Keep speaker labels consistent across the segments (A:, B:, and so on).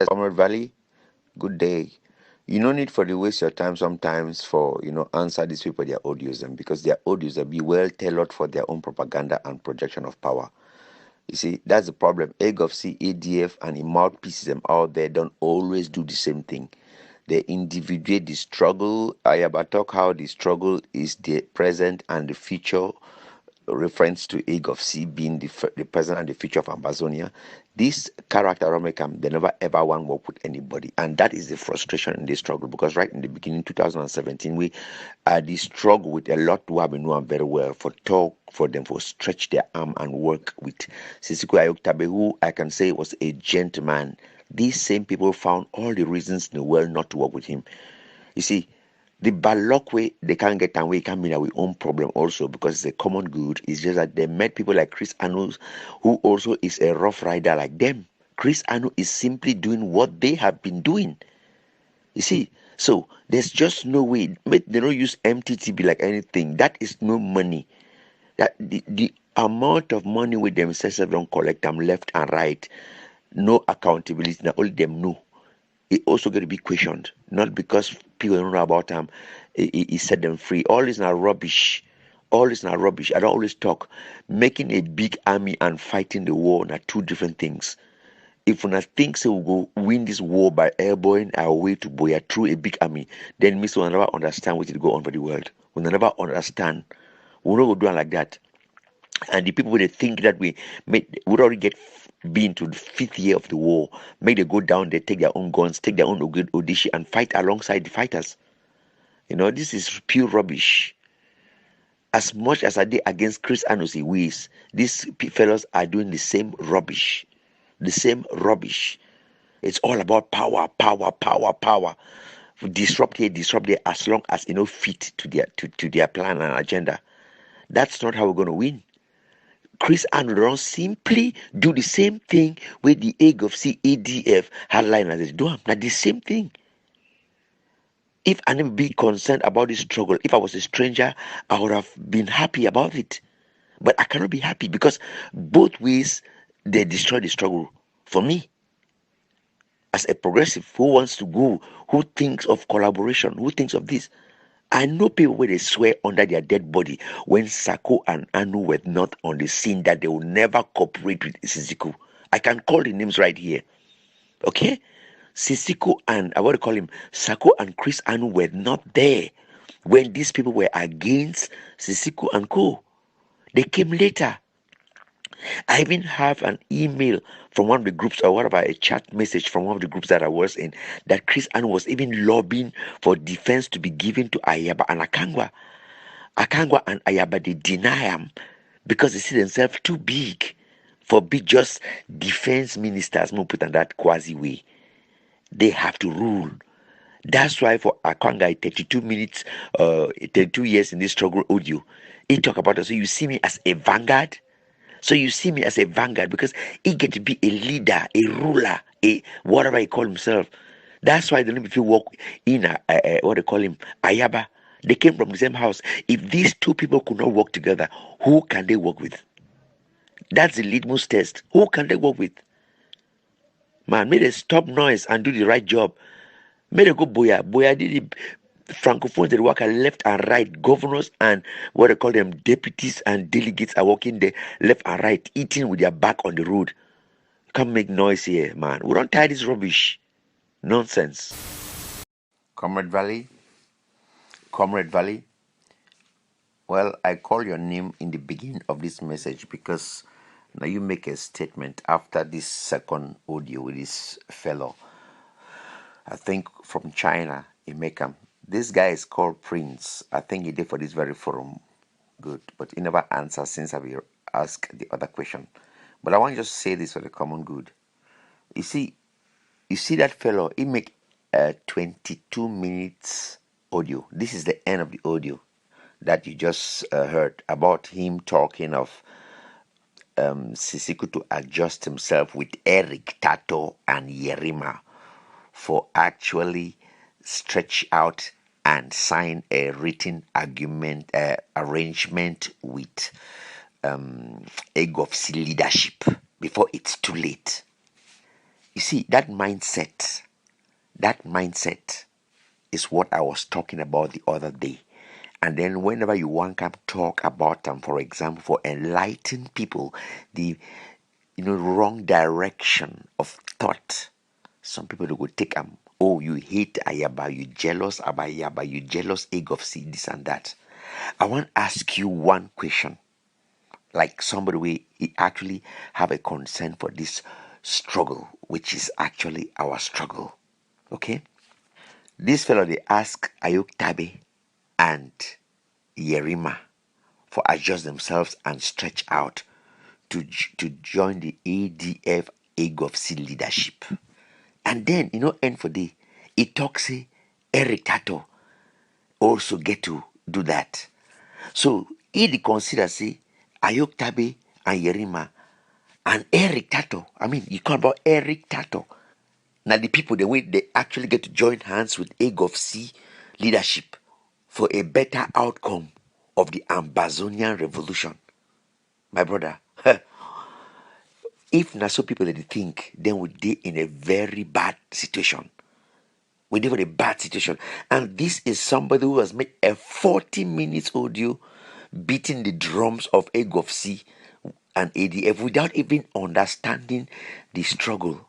A: Comrade Valley, good day. You no need for the waste your time sometimes for answer these people their audios them because their audios will be well tailored for their own propaganda and projection of power. You see, that's the problem. AGOFC, ADF, and the mouthpieces them out there don't always do the same thing. They individuate the struggle. Ayaba talk how the struggle is the present and the future reference to Egg of Sea being the present and the future of Ambazonia. This character Romecam, they never ever want to work with anybody. And that is the frustration in this struggle because right in the beginning, 2017, we had the struggle with a lot who have been known very well for talk for them for stretch their arm and work with Sisiko Ayoktabe, who I can say was a gentleman. These same people found all the reasons in the world not to work with him. You see, the bad luck way they can't get away can mean our own problem also because it's a common good. It's just that they met people like Chris Anu, who also is a rough rider like them. Chris Anu is simply doing what they have been doing. You see, so there's just no way. They don't use MTTB like anything. That is no money. That the amount of money with themselves don't collect them left and right. No accountability. Now only them know it also going to be questioned, not because people don't know about him. He set them free. All this now rubbish. All this now rubbish. I don't always talk. Making a big army and fighting the war are two different things. If we think so, we'll go win this war by airborne our way to Boya through a big army, then Miss will never understand what will go on for the world. We'll never understand. We'll not go do it like that. And the people they think that we would already get been to the fifth year of the war, make them go down, they take their own guns, take their own Odishi and fight alongside the fighters. This is pure rubbish. As much as I did against Chris Anusi Weiss, these fellows are doing the same rubbish. The same rubbish. It's all about power, power, power, power. Disrupt here, as long as fit to their plan and agenda. That's not how we're gonna win. Chris Andron simply do the same thing with the egg of CADF hardliners they do. Now the same thing. If I never be concerned about this struggle, if I was a stranger, I would have been happy about it. But I cannot be happy because both ways they destroy the struggle for me. As a progressive who wants to go, who thinks of collaboration, who thinks of this. I know people where they swear under their dead body when SAKO and Anu were not on the scene that they will never cooperate with Sisiko. I can call the names right here. Okay? Sisiko and I want to call him SAKO and Chris Anu were not there when these people were against Sisiko and Co. They came later. I even have an email from one of the groups, or whatever, a chat message from one of the groups that I was in, that Chris Ann was even lobbying for defense to be given to Ayaba and Akangwa. Akangwa and Ayaba, they deny them because they see themselves too big for be just defense ministers, more put on that quasi way. They have to rule. That's why for Akanga, 32 minutes, 32 years in this struggle audio, he talk about it. So you see me as a vanguard. So you see me as a vanguard because he get to be a leader, a ruler, a whatever he call himself. That's why the name if you walk in what they call him, Ayaba. They came from the same house. If these two people could not work together, who can they work with? That's the litmus test. Who can they work with? Man, may they stop noise and do the right job. May they go Boya. Boya did it. Francophones that work left and right, governors and what they call them deputies and delegates are walking there left and right, eating with their back on the road. Come make noise here, man. We don't tie this rubbish. Nonsense. Comrade Valley. Comrade Valley. Well, I call your name in the beginning of this message because now you make a statement after this second audio with this fellow. I think from China, in Mecca. This guy is called Prince. I think he did for this very forum. Good, but he never answers since I will ask the other question. But I want to just say this for the common good. You see that fellow. He make 22 minutes audio. This is the end of the audio that you just heard about him talking of Sisiku to adjust himself with Eric, Tato, and Yerima for actually stretch out and sign a written argument arrangement with EGOFC leadership before it's too late. You see, that mindset is what I was talking about the other day. And then whenever you want to talk about them, for example, for enlighten people, the wrong direction of thought. Some people they would take oh, you hate Ayaba, you jealous about Ayaba, you jealous egg of seed, this and that. I want to ask you one question. Like somebody we actually have a concern for this struggle, which is actually our struggle. Okay? This fellow they ask Ayuk Tabe and Yerima for adjust themselves and stretch out to join the ADF AGOFC leadership. And then, end for day, it talks Eric Tato also get to do that. So he consider say Ayok Tabe and Yerima and Eric Tato. I mean, you call about Eric Tato. Now the people the way they actually get to join hands with AGOFC leadership for a better outcome of the Ambazonian revolution. My brother, if not so people that they think, then we be in a very bad situation. We live in a bad situation. And this is somebody who has made a 40 minutes audio beating the drums of AGOFC and ADF without even understanding the struggle.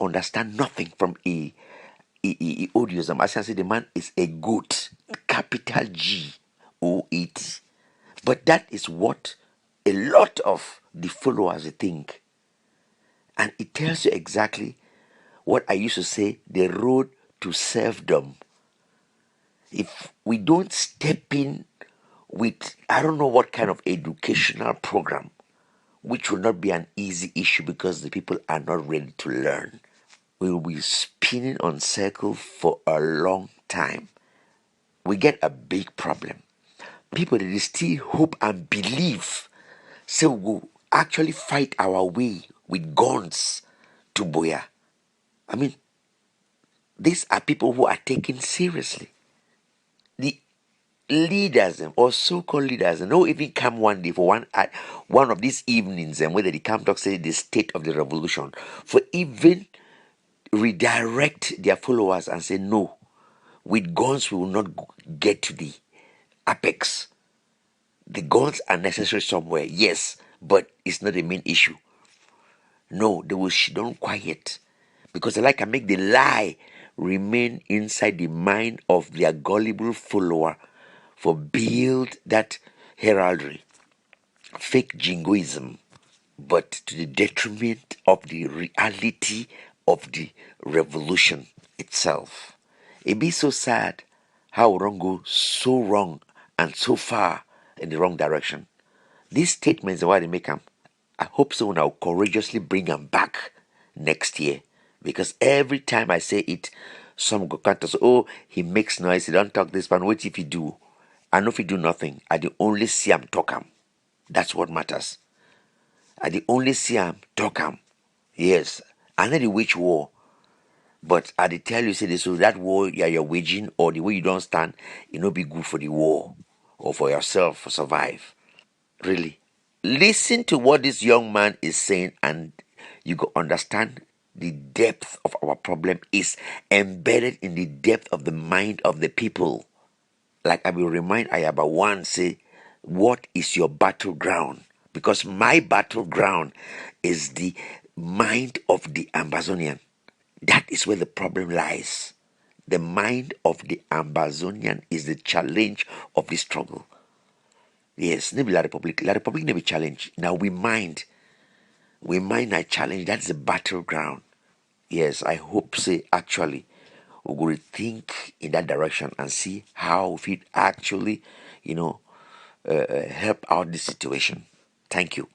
A: Understand nothing from audios. As I say, the man is a goat, capital GOAT. But that is what a lot of the followers think. And it tells you exactly what I used to say, the road to serfdom. If we don't step in with, I don't know what kind of educational program, which will not be an easy issue because the people are not ready to learn, we will be spinning on circle for a long time. We get a big problem. People that still hope and believe, so we'll actually fight our way with guns to Boya. I mean, these are people who are taken seriously. The leaders or so-called leaders no even come one day for one of these evenings and whether they come talk say the state of the revolution for even redirect their followers and say no, with guns we will not get to the apex. The guns are necessary somewhere, yes, but it's not the main issue. No, they will sit down quiet because they like to make the lie remain inside the mind of their gullible follower for build that heraldry, fake jingoism, but to the detriment of the reality of the revolution itself. It be so sad how wrong go so wrong and so far in the wrong direction. These statements are why they make them. I hope so now courageously bring them back next year. Because every time I say it, some go can't say, oh, he makes noise, he don't talk this one. What if he do? I know if he do nothing. I the only see him talk him. That's what matters. I the only see him talk him. Yes. I know the wage war. But I dey tell you, say this, so that war you're waging or the way you don't stand, it no be good for the war or for yourself to survive. Really. Listen to what this young man is saying and you go understand the depth of our problem is embedded in the depth of the mind of the people. Like I will remind Ayaba one, say, what is your battleground? Because my battleground is the mind of the Ambazonian. That is where the problem lies. The mind of the Ambazonian is the challenge of the struggle. Yes, maybe La Republic. La Republic never challenge. Now we mind. We mind a challenge. That's the battleground. Yes, I hope say actually we will think in that direction and see how we actually, help out the situation. Thank you.